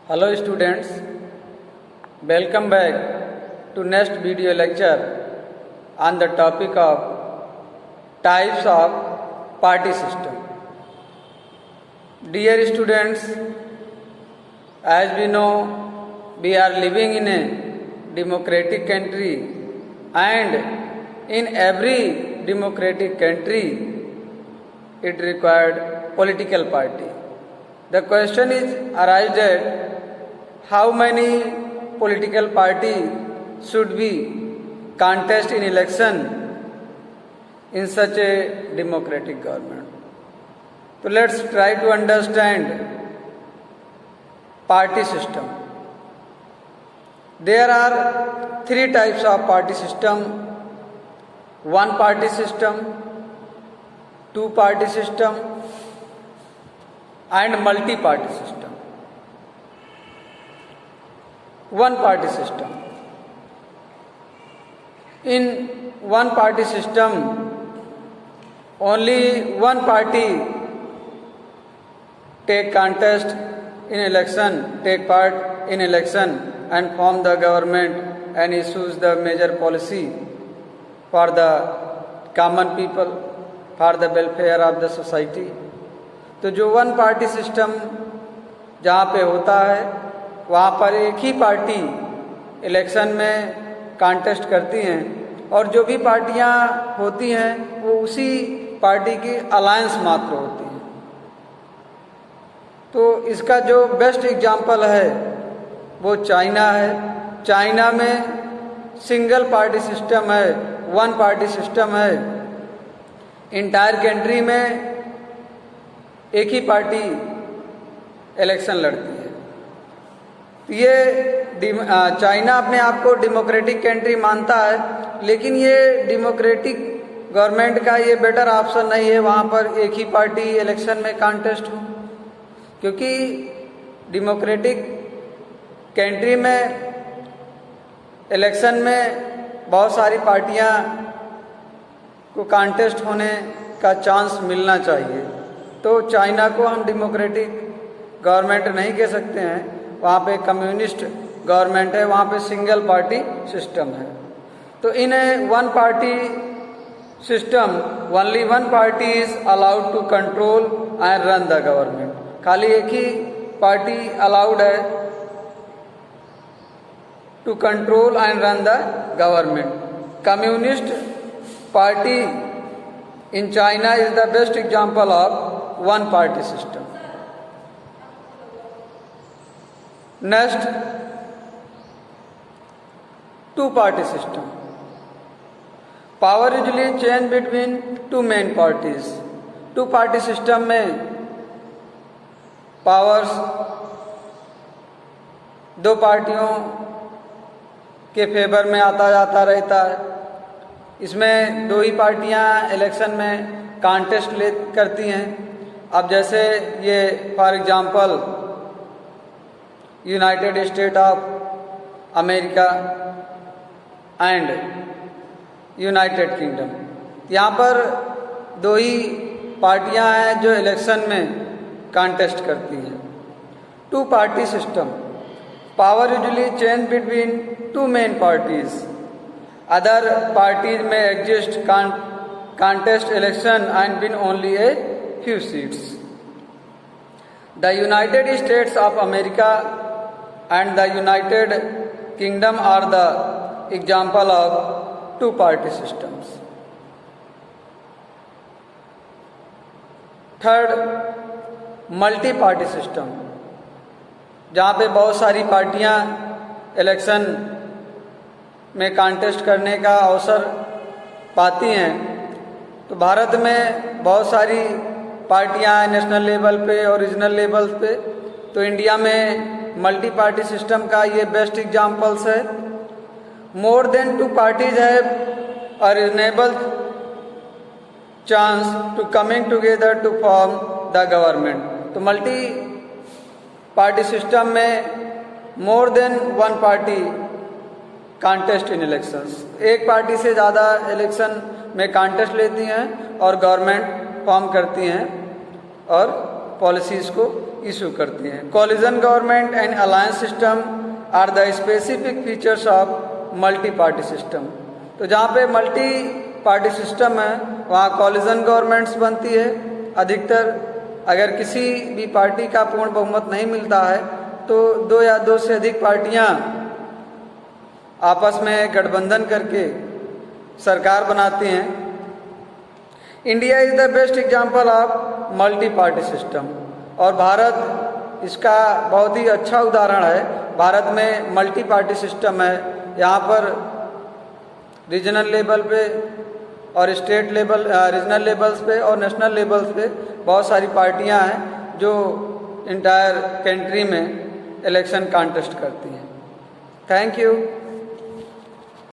Hello students, welcome back to next video lecture on the topic of types of party system. Dear students, as we know, we are living in a democratic country, and in every democratic country it required political party. The question is arised that how many political party should we contest in election in such a democratic government. So let's try to understand party system. There are three types of party system: one party system, two party system, and multi-party system. One party system. In one party system, only one party take contest in election, take part in election and form the government and issues the major policy for the common people, for the welfare of the society. तो जो one party system जहाँ पे होता है वहाँ पर एक ही पार्टी इलेक्शन में कॉन्टेस्ट करती हैं और जो भी पार्टियाँ होती हैं वो उसी पार्टी की अलायंस मात्र होती हैं। तो इसका जो बेस्ट एग्जाम्पल है वो चाइना है। चाइना में सिंगल पार्टी सिस्टम है, वन पार्टी सिस्टम है। इंटायर कंट्री में एक ही पार्टी इलेक्शन लड़ती है। ये चाइना अपने आप को डेमोक्रेटिक कंट्री मानता है, लेकिन ये डेमोक्रेटिक गवर्नमेंट का ये बेटर ऑप्शन नहीं है वहाँ पर एक ही पार्टी इलेक्शन में कॉन्टेस्ट हो, क्योंकि डेमोक्रेटिक कंट्री में इलेक्शन में बहुत सारी पार्टियाँ को कॉन्टेस्ट होने का चांस मिलना चाहिए। तो चाइना को हम डेमोक्रेटिक गवर्नमेंट नहीं कह सकते हैं, वहाँ पे कम्युनिस्ट गवर्नमेंट है, वहाँ पे सिंगल पार्टी सिस्टम है। तो in one party system only one party is allowed to control and run the government. खाली एक ही पार्टी अलाउड है to control and run the government. Communist party in China is the best example of one party system. Next, two party system. Power usually change between two main parties. Two party system में powers दो पार्टियों के favour में आता जाता रहता है। इसमें दो ही पार्टियां इलेक्शन में कॉन्टेस्ट करती हैं। अब जैसे ये for example United state of America and United kingdom, यहाँ पर दो ही पार्टियां हैं जो इलेक्शन में कॉन्टेस्ट करती हैं। Two party system, power usually change between two main parties. Other parties may exist contest election and win only a few seats. The United States of America and the United Kingdom are the example of two-party systems. Third, multi-party system, जहाँ पे बहुत सारी पार्टियाँ election में contest करने का अवसर पाती हैं। तो भारत में बहुत सारी पार्टियां हैं नेशनल लेवल पे और रीजनल लेवल पे। तो इंडिया में मल्टी पार्टी सिस्टम का ये बेस्ट एग्जांपल्स है। More than two parties have a reasonable chance to coming together to form the government. तो मल्टी पार्टी सिस्टम में more than one party contest in elections, एक party से ज़्यादा election में contest लेती हैं और गवर्नमेंट फॉर्म करती हैं और पॉलिसीज़ को इशू करती हैं। Coalition government and alliance system are the specific features of multi party system. तो जहाँ पे मल्टी पार्टी सिस्टम है वहाँ कॉलिजन गवर्नमेंट्स बनती है। अधिकतर अगर किसी भी पार्टी का पूर्ण बहुमत नहीं मिलता है तो 2 या 2 से अधिक पार्टियाँ आपस में गठबंधन करके सरकार बनाती हैं। India is the best example of multi party system और भारत इसका बहुत ही अच्छा उदाहरण है। भारत में मल्टी पार्टी सिस्टम है। यहाँ पर रीजनल लेवल पे और स्टेट लेवल रीजनल लेवल्स पे और नेशनल लेवल्स पे बहुत सारी पार्टियाँ हैं जो इंटायर कंट्री में इलेक्शन कॉन्टेस्ट करती हैं। Thank you.